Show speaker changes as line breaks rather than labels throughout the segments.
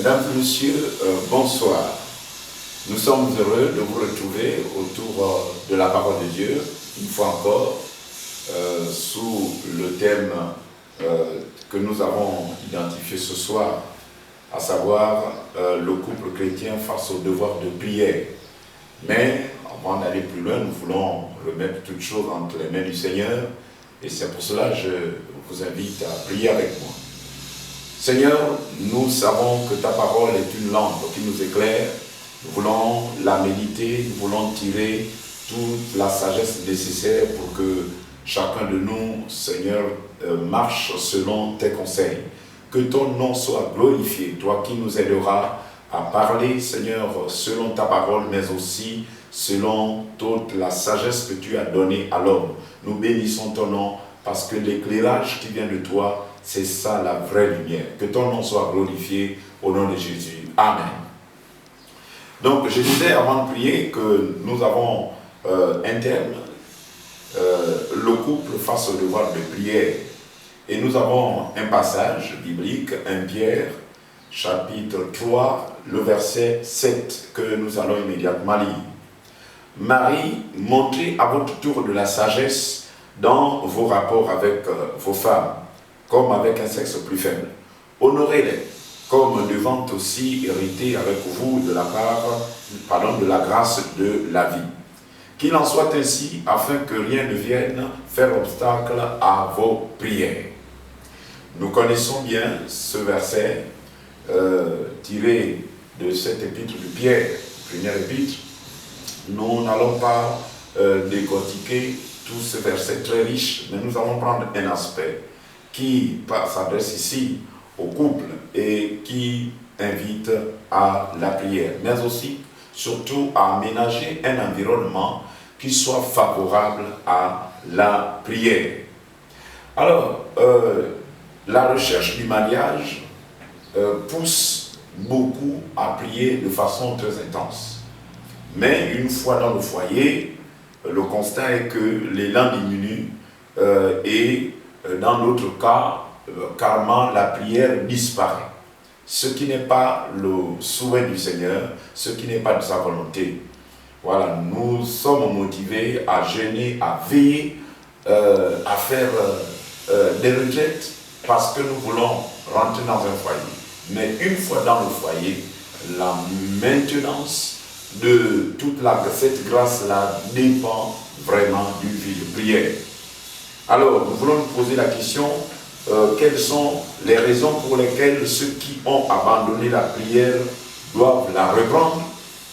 Mesdames et messieurs, bonsoir. Nous sommes heureux de vous retrouver autour de la parole de Dieu, une fois encore, sous le thème que nous avons identifié ce soir, à savoir le couple chrétien face au devoir de prière. Mais avant d'aller plus loin, nous voulons remettre toutes choses entre les mains du Seigneur, et c'est pour cela que je vous invite à prier avec moi. Seigneur, nous savons que ta parole est une lampe qui nous éclaire. Nous voulons la méditer, nous voulons tirer toute la sagesse nécessaire pour que chacun de nous, Seigneur, marche selon tes conseils. Que ton nom soit glorifié, toi qui nous aideras à parler, Seigneur, selon ta parole, mais aussi selon toute la sagesse que tu as donnée à l'homme. Nous bénissons ton nom parce que l'éclairage qui vient de toi, c'est ça la vraie lumière. Que ton nom soit glorifié au nom de Jésus. Amen. Donc, je disais avant de prier que nous avons un thème, le couple face au devoir de prière. Et nous avons un passage biblique, 1 Pierre, chapitre 3, le verset 7, que nous allons immédiatement lire. Marie, montrez à votre tour de la sagesse dans vos rapports avec vos femmes, comme avec un sexe plus faible. Honorez-les, comme devant aussi hériter avec vous de la de la grâce de la vie. Qu'il en soit ainsi, afin que rien ne vienne faire obstacle à vos prières. Nous connaissons bien ce verset tiré de cette épître de Pierre, première épître. Nous n'allons pas décortiquer tout ce verset très riche, mais nous allons prendre un aspect qui s'adresse ici au couple et qui invite à la prière, mais aussi, surtout, à aménager un environnement qui soit favorable à la prière. Alors, la recherche du mariage pousse beaucoup à prier de façon très intense. Mais une fois dans le foyer, le constat est que l'élan diminue et dans l'autre cas, carrément la prière disparaît. Ce qui n'est pas le souhait du Seigneur, ce qui n'est pas de sa volonté. Voilà, nous sommes motivés à jeûner, à veiller, à faire des retraites parce que nous voulons rentrer dans un foyer. Mais une fois dans le foyer, la maintenance de toute cette grâce-là dépend vraiment d'une vie de prière. Alors, nous voulons nous poser la question, quelles sont les raisons pour lesquelles ceux qui ont abandonné la prière doivent la reprendre,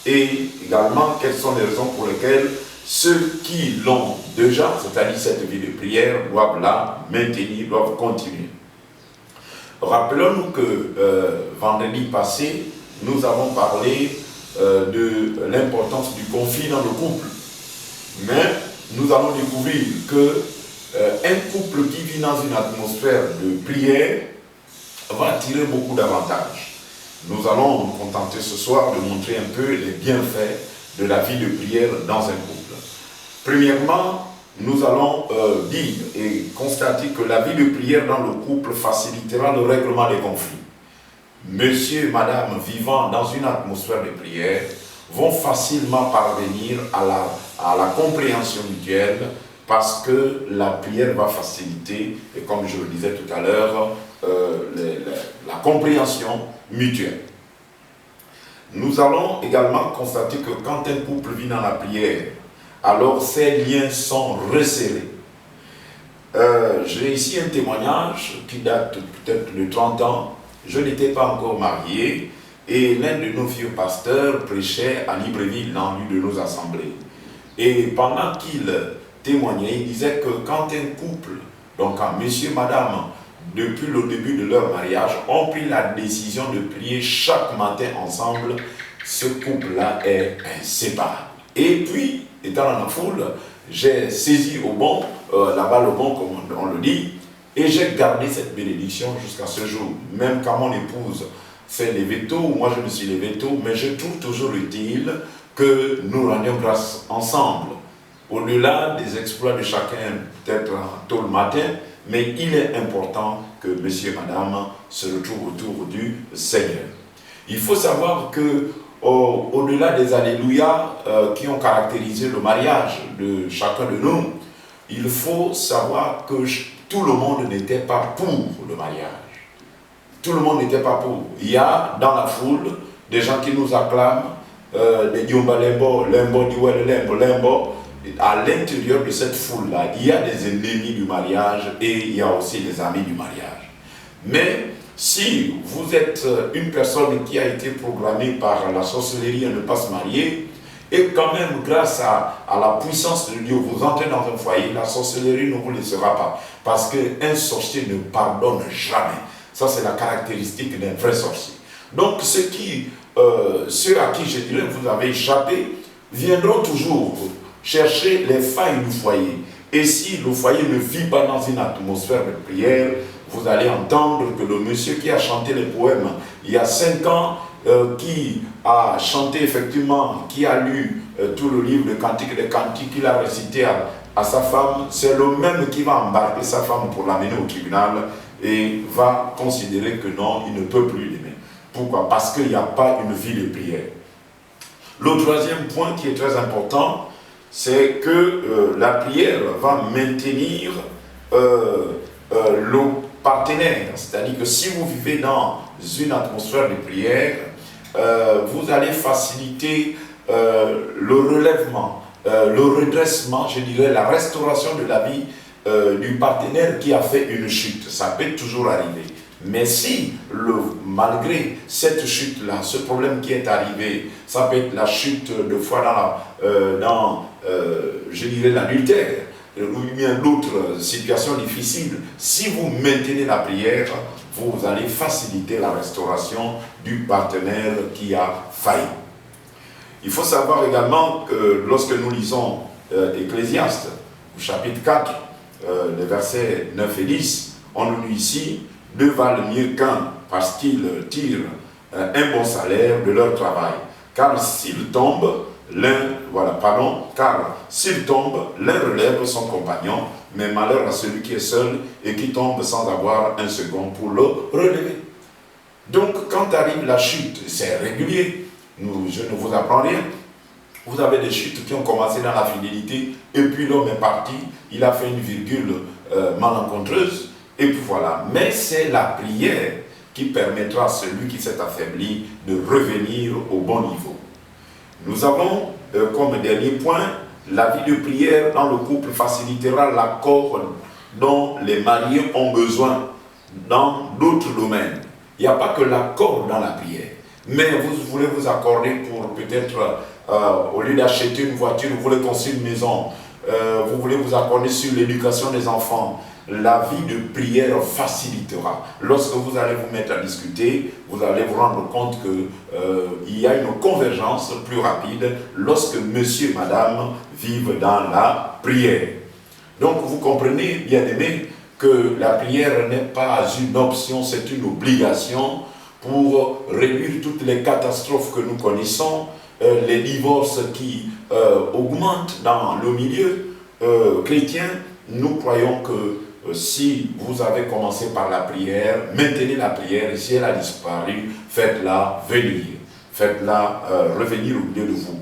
et également quelles sont les raisons pour lesquelles ceux qui l'ont déjà, c'est-à-dire cette vie de prière, doivent la maintenir, doivent continuer. Rappelons-nous que vendredi passé, nous avons parlé de l'importance du conflit dans le couple. Mais nous allons découvrir que un couple qui vit dans une atmosphère de prière va tirer beaucoup d'avantages. Nous allons nous contenter ce soir de montrer un peu les bienfaits de la vie de prière dans un couple. Premièrement, nous allons dire et constater que la vie de prière dans le couple facilitera le règlement des conflits. Monsieur et madame vivant dans une atmosphère de prière vont facilement parvenir à la compréhension mutuelle parce que la prière va faciliter, et comme je le disais tout à l'heure, la compréhension mutuelle. Nous allons également constater que quand un couple vit dans la prière, alors ces liens sont resserrés. J'ai ici un témoignage qui date peut-être de 30 ans. Je n'étais pas encore marié et l'un de nos vieux pasteurs prêchait à Libreville dans l'une de nos assemblées. Et pendant qu'il témoignait, il disait que quand un couple, donc quand monsieur et madame, depuis le début de leur mariage, ont pris la décision de prier chaque matin ensemble, ce couple-là est inséparable. Et puis, étant dans la foule, j'ai saisi au bon, la balle au bon, comme on le dit, et j'ai gardé cette bénédiction jusqu'à ce jour. Même quand mon épouse fait les vétos, moi je me suis levé tôt, mais je trouve toujours utile que nous rendions grâce ensemble. Au-delà des exploits de chacun, peut-être tôt le matin, mais il est important que monsieur et madame se retrouvent autour du Seigneur. Il faut savoir que au-delà des alléluia qui ont caractérisé le mariage de chacun de nous, il faut savoir que tout le monde n'était pas pour le mariage. Tout le monde n'était pas pour. Il y a dans la foule des gens qui nous acclament, des Diomba Lembo, Lembo, Diwele Lembo, Lembo. À l'intérieur de cette foule-là, il y a des ennemis du mariage et il y a aussi des amis du mariage. Mais si vous êtes une personne qui a été programmée par la sorcellerie à ne pas se marier, et quand même grâce à la puissance de Dieu, vous entrez dans un foyer, la sorcellerie ne vous laissera pas. Parce qu'un sorcier ne pardonne jamais. Ça, c'est la caractéristique d'un vrai sorcier. Donc, ceux à qui, je dirais, vous avez échappé, viendront toujours chercher les failles du foyer. Et si le foyer ne vit pas dans une atmosphère de prière, vous allez entendre que le monsieur qui a chanté les poèmes il y a 5 ans, qui a chanté effectivement, qui a lu tout le livre de Cantiques des Cantiques, qu'il a récité à sa femme, c'est le même qui va embarquer sa femme pour l'amener au tribunal et va considérer que non, il ne peut plus l'aimer. Pourquoi? Parce qu'il n'y a pas une vie de prière. Le troisième point qui est très important, c'est que la prière va maintenir le partenaire. C'est-à-dire que si vous vivez dans une atmosphère de prière, vous allez faciliter le relèvement, le redressement, je dirais, la restauration de la vie du partenaire qui a fait une chute. Ça peut toujours arriver. Mais si, malgré cette chute-là, ce problème qui est arrivé, ça peut être la chute de foi dans je dirais, l'adultère, ou bien d'autres situations difficiles, si vous maintenez la prière, vous allez faciliter la restauration du partenaire qui a failli. Il faut savoir également que lorsque nous lisons Ecclésiaste, au chapitre 4, les versets 9 et 10, on nous dit ici: deux valent mieux qu'un, parce qu'ils tirent un bon salaire de leur travail. Car s'ils tombent, car s'il tombe, l'un relève son compagnon, mais malheur à celui qui est seul et qui tombe sans avoir un second pour le relever. Donc, quand arrive la chute, c'est régulier. Je ne vous apprends rien. Vous avez des chutes qui ont commencé dans la fidélité, et puis l'homme est parti, il a fait une virgule malencontreuse, et puis voilà. Mais c'est la prière qui permettra à celui qui s'est affaibli de revenir au bon niveau. Nous avons comme dernier point, la vie de prière dans le couple facilitera l'accord dont les mariés ont besoin dans d'autres domaines. Il n'y a pas que l'accord dans la prière, mais vous voulez vous accorder pour peut-être, au lieu d'acheter une voiture, vous voulez construire une maison, vous voulez vous accorder sur l'éducation des enfants. La vie de prière facilitera. Lorsque vous allez vous mettre à discuter, vous allez vous rendre compte qu'il y a une convergence plus rapide lorsque monsieur et madame vivent dans la prière. Donc vous comprenez, bien-aimés, que la prière n'est pas une option, c'est une obligation pour réduire toutes les catastrophes que nous connaissons, les divorces qui augmentent dans le milieu chrétien. Nous croyons que si vous avez commencé par la prière, maintenez la prière, et si elle a disparu, faites-la venir. Faites-la revenir au milieu de vous.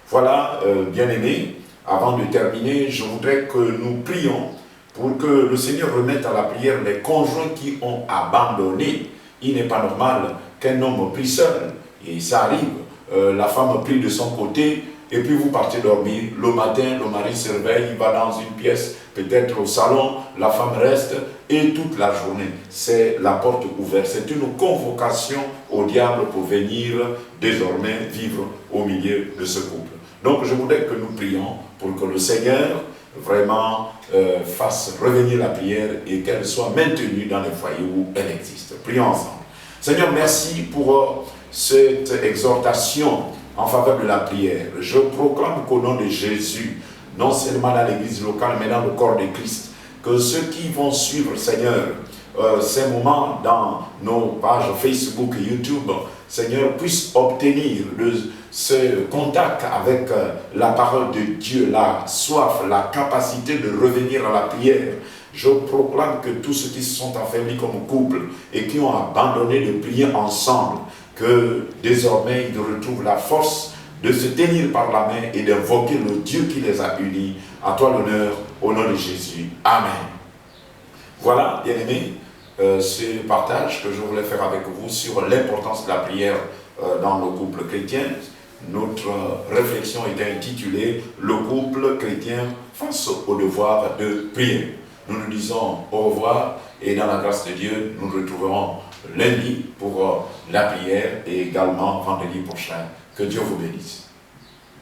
Voilà, bien-aimés, avant de terminer, je voudrais que nous prions pour que le Seigneur remette à la prière les conjoints qui ont abandonné. Il n'est pas normal qu'un homme prie seul, et ça arrive. La femme prie de son côté, et puis vous partez dormir. Le matin, le mari se réveille, il va dans une pièce, peut-être au salon, la femme reste, et toute la journée, c'est la porte ouverte. C'est une convocation au diable pour venir désormais vivre au milieu de ce couple. Donc je voudrais que nous prions pour que le Seigneur vraiment fasse revenir la prière et qu'elle soit maintenue dans les foyers où elle existe. Prions ensemble. Seigneur, merci pour cette exhortation en faveur de la prière. Je proclame qu'au nom de Jésus, non seulement dans l'église locale, mais dans le corps de Christ, que ceux qui vont suivre, Seigneur, ces moments dans nos pages Facebook et YouTube, Seigneur, puissent obtenir ce contact avec la parole de Dieu, la soif, la capacité de revenir à la prière. Je proclame que tous ceux qui se sont affaiblis comme couple et qui ont abandonné de prier ensemble, que désormais ils retrouvent la force de se tenir par la main et d'invoquer le Dieu qui les a unis. À toi l'honneur, au nom de Jésus. Amen. Voilà, bien-aimés, c'est le partage que je voulais faire avec vous sur l'importance de la prière dans le couple chrétien. Notre réflexion était intitulée « Le couple chrétien face au devoir de prier ». Nous nous disons au revoir et dans la grâce de Dieu, nous nous retrouverons lundi pour la prière et également vendredi prochain. Que Dieu vous bénisse.